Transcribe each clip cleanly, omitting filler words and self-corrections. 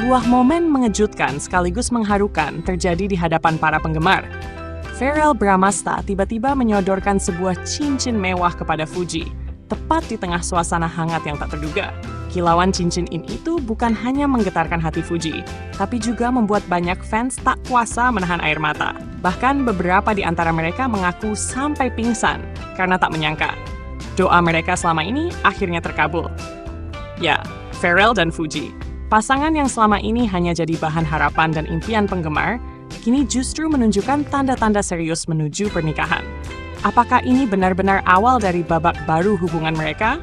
sebuah momen mengejutkan sekaligus mengharukan terjadi di hadapan para penggemar. Verrell Bramasta tiba-tiba menyodorkan sebuah cincin mewah kepada Fuji, tepat di tengah suasana hangat yang tak terduga. Kilauan cincin ini itu bukan hanya menggetarkan hati Fuji, tapi juga membuat banyak fans tak kuasa menahan air mata. Bahkan beberapa di antara mereka mengaku sampai pingsan karena tak menyangka doa mereka selama ini akhirnya terkabul. Ya, Verrell dan Fuji, pasangan yang selama ini hanya jadi bahan harapan dan impian penggemar, kini justru menunjukkan tanda-tanda serius menuju pernikahan. Apakah ini benar-benar awal dari babak baru hubungan mereka?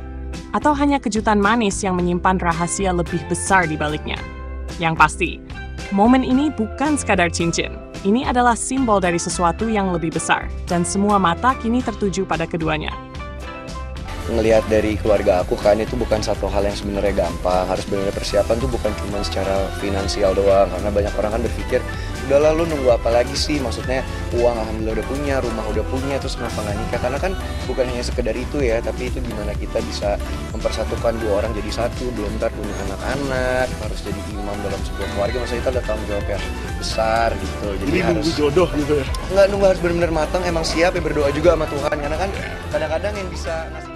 Atau hanya kejutan manis yang menyimpan rahasia lebih besar di baliknya? Yang pasti, momen ini bukan sekadar cincin. Ini adalah simbol dari sesuatu yang lebih besar, dan semua mata kini tertuju pada keduanya. Ngelihat dari keluarga aku kan itu bukan satu hal yang sebenarnya gampang. Harus benar persiapan tuh bukan cuma secara finansial doang, karena banyak orang kan berpikir udah lalu nunggu apa lagi sih, maksudnya uang alhamdulillah udah punya, rumah udah punya, terus kenapa nggak nikah? Karena kan bukan hanya sekedar itu ya, tapi itu gimana kita bisa mempersatukan dua orang jadi satu. Belum ntar punya anak-anak, harus jadi imam dalam sebuah keluarga, maksudnya itu ada tanggung jawab yang besar gitu. Jadi harus nunggu jodoh gitu ya? Nggak nunggu, harus benar-benar matang, emang siap ya, berdoa juga sama Tuhan, karena kan kadang-kadang yang bisa ngasih.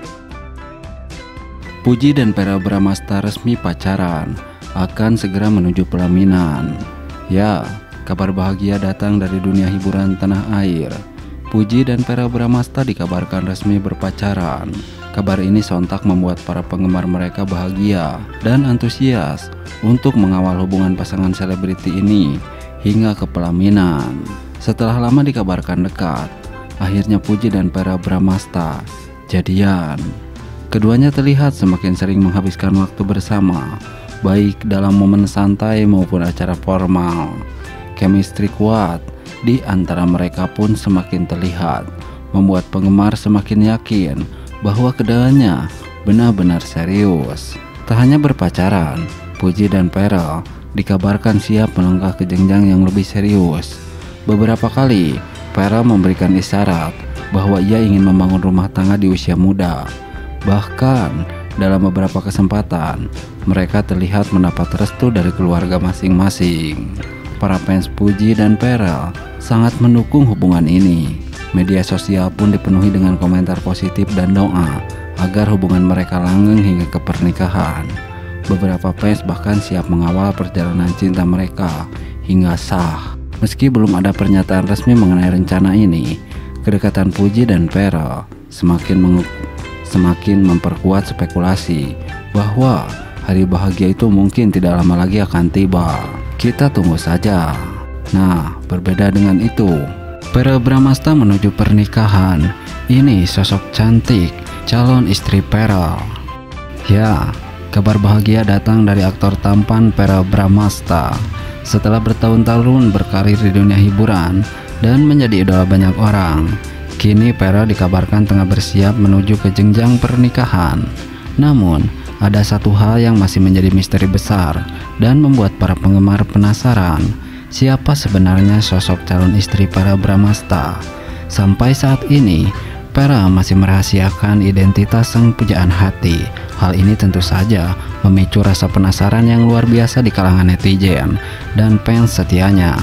Fuji dan Verrell Bramasta resmi pacaran, akan segera menuju pelaminan. Ya, kabar bahagia datang dari dunia hiburan tanah air. Fuji dan Verrell Bramasta dikabarkan resmi berpacaran. Kabar ini sontak membuat para penggemar mereka bahagia dan antusias untuk mengawal hubungan pasangan selebriti ini hingga ke pelaminan. Setelah lama dikabarkan dekat, akhirnya Fuji dan Verrell Bramasta jadian. Keduanya terlihat semakin sering menghabiskan waktu bersama, baik dalam momen santai maupun acara formal. Chemistry kuat di antara mereka pun semakin terlihat, membuat penggemar semakin yakin bahwa keduanya benar-benar serius. Tak hanya berpacaran, Fuji dan Verrell dikabarkan siap melangkah ke jenjang yang lebih serius. Beberapa kali, Verrell memberikan isyarat bahwa ia ingin membangun rumah tangga di usia muda. Bahkan dalam beberapa kesempatan mereka terlihat mendapat restu dari keluarga masing-masing. Para fans Fuji dan Verrell sangat mendukung hubungan ini. Media sosial pun dipenuhi dengan komentar positif dan doa agar hubungan mereka langgeng hingga ke pernikahan. Beberapa fans bahkan siap mengawal perjalanan cinta mereka hingga sah. Meski belum ada pernyataan resmi mengenai rencana ini, kedekatan Fuji dan Verrell semakin memperkuat spekulasi bahwa hari bahagia itu mungkin tidak lama lagi akan tiba. Kita tunggu saja. Nah, berbeda dengan itu, Verrell Bramasta menuju pernikahan. Ini sosok cantik, calon istri Verrell. Ya, kabar bahagia datang dari aktor tampan Verrell Bramasta. Setelah bertahun-tahun berkarir di dunia hiburan dan menjadi idola banyak orang, kini Verrell dikabarkan tengah bersiap menuju ke jenjang pernikahan. Namun, ada satu hal yang masih menjadi misteri besar dan membuat para penggemar penasaran. Siapa sebenarnya sosok calon istri Verrell Bramasta? Sampai saat ini, Verrell masih merahasiakan identitas sang pujaan hati. Hal ini tentu saja memicu rasa penasaran yang luar biasa di kalangan netizen dan fans setianya.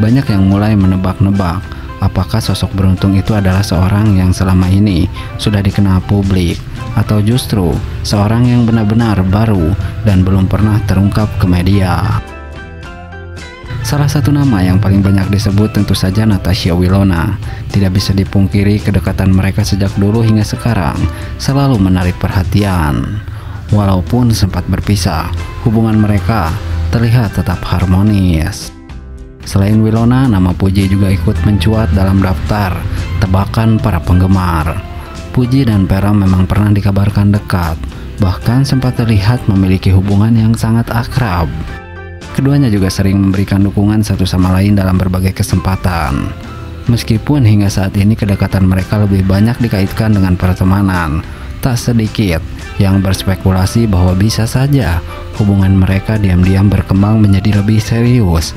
Banyak yang mulai menebak-nebak apakah sosok beruntung itu adalah seorang yang selama ini sudah dikenal publik, atau justru seorang yang benar-benar baru dan belum pernah terungkap ke media. Salah satu nama yang paling banyak disebut tentu saja Natasha Wilona. Tidak bisa dipungkiri kedekatan mereka sejak dulu hingga sekarang selalu menarik perhatian. Walaupun sempat berpisah, hubungan mereka terlihat tetap harmonis. Selain Wilona, nama Fuji juga ikut mencuat dalam daftar tebakan para penggemar. Fuji dan Verrell memang pernah dikabarkan dekat, bahkan sempat terlihat memiliki hubungan yang sangat akrab. Keduanya juga sering memberikan dukungan satu sama lain dalam berbagai kesempatan. Meskipun hingga saat ini kedekatan mereka lebih banyak dikaitkan dengan pertemanan, tak sedikit yang berspekulasi bahwa bisa saja hubungan mereka diam-diam berkembang menjadi lebih serius.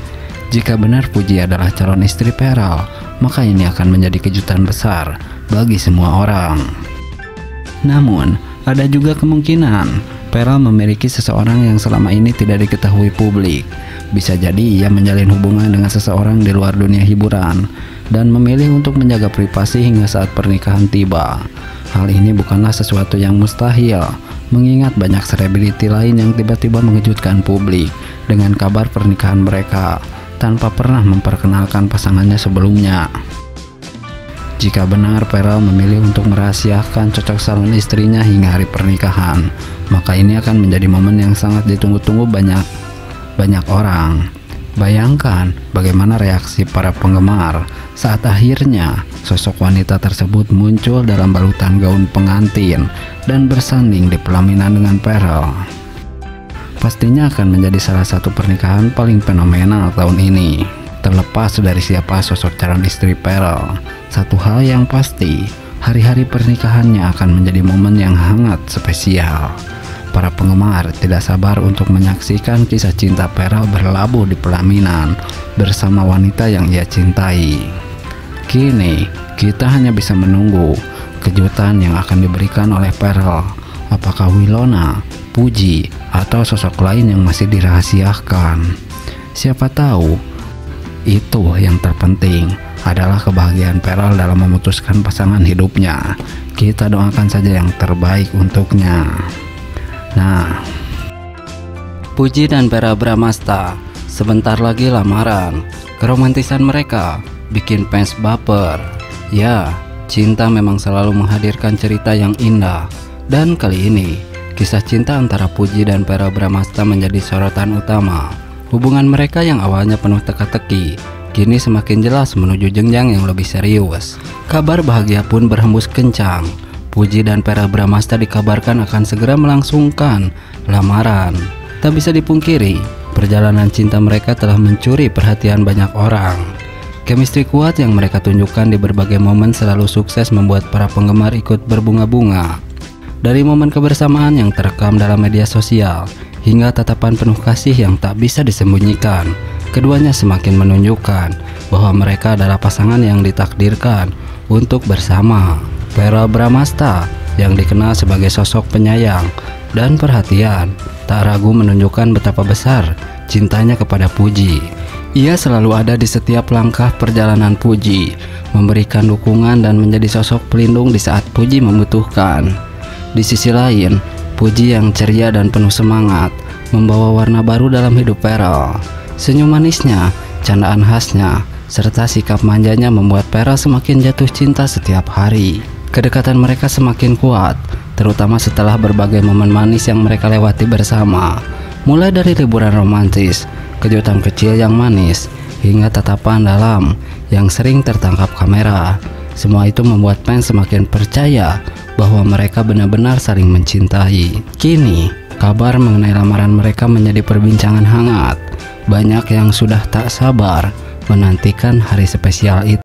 Jika benar Fuji adalah calon istri Verrell, maka ini akan menjadi kejutan besar bagi semua orang. Namun, ada juga kemungkinan Farel memiliki seseorang yang selama ini tidak diketahui publik. Bisa jadi ia menjalin hubungan dengan seseorang di luar dunia hiburan dan memilih untuk menjaga privasi hingga saat pernikahan tiba. Hal ini bukanlah sesuatu yang mustahil, mengingat banyak selebriti lain yang tiba-tiba mengejutkan publik dengan kabar pernikahan mereka tanpa pernah memperkenalkan pasangannya sebelumnya. Jika benar Farel memilih untuk merahasiakan cocok salon istrinya hingga hari pernikahan, maka ini akan menjadi momen yang sangat ditunggu-tunggu banyak orang. Bayangkan bagaimana reaksi para penggemar saat akhirnya sosok wanita tersebut muncul dalam balutan gaun pengantin dan bersanding di pelaminan dengan Farel. Pastinya akan menjadi salah satu pernikahan paling fenomenal tahun ini. Terlepas dari siapa sosok calon istri Farel, satu hal yang pasti, hari-hari pernikahannya akan menjadi momen yang hangat spesial. Para penggemar tidak sabar untuk menyaksikan kisah cinta Farel berlabuh di pelaminan bersama wanita yang ia cintai. Kini, kita hanya bisa menunggu kejutan yang akan diberikan oleh Farel. Apakah Winona, Puji, atau sosok lain yang masih dirahasiakan? Siapa tahu. Itu yang terpenting adalah kebahagiaan Farel dalam memutuskan pasangan hidupnya. Kita doakan saja yang terbaik untuknya. Nah, Puji dan Verrell Bramasta sebentar lagi lamaran. Keromantisan mereka bikin fans baper. Ya, cinta memang selalu menghadirkan cerita yang indah. Dan kali ini, kisah cinta antara Puji dan Verrell Bramasta menjadi sorotan utama. Hubungan mereka yang awalnya penuh teka-teki, kini semakin jelas menuju jenjang yang lebih serius. Kabar bahagia pun berhembus kencang. Puji dan Verrell Bramasta dikabarkan akan segera melangsungkan lamaran. Tak bisa dipungkiri, perjalanan cinta mereka telah mencuri perhatian banyak orang. Chemistry kuat yang mereka tunjukkan di berbagai momen selalu sukses membuat para penggemar ikut berbunga-bunga. Dari momen kebersamaan yang terekam dalam media sosial, hingga tatapan penuh kasih yang tak bisa disembunyikan, keduanya semakin menunjukkan bahwa mereka adalah pasangan yang ditakdirkan untuk bersama. Verrell Bramasta yang dikenal sebagai sosok penyayang dan perhatian, tak ragu menunjukkan betapa besar cintanya kepada Puji. Ia selalu ada di setiap langkah perjalanan Puji, memberikan dukungan dan menjadi sosok pelindung di saat Puji membutuhkan. Di sisi lain, Puji yang ceria dan penuh semangat membawa warna baru dalam hidup Verrell. Senyum manisnya, candaan khasnya, serta sikap manjanya membuat Verrell semakin jatuh cinta setiap hari. Kedekatan mereka semakin kuat, terutama setelah berbagai momen manis yang mereka lewati bersama. Mulai dari liburan romantis, kejutan kecil yang manis, hingga tatapan dalam yang sering tertangkap kamera. Semua itu membuat fans semakin percaya bahwa mereka benar-benar saling mencintai. Kini, kabar mengenai lamaran mereka menjadi perbincangan hangat. Banyak yang sudah tak sabar menantikan hari spesial itu.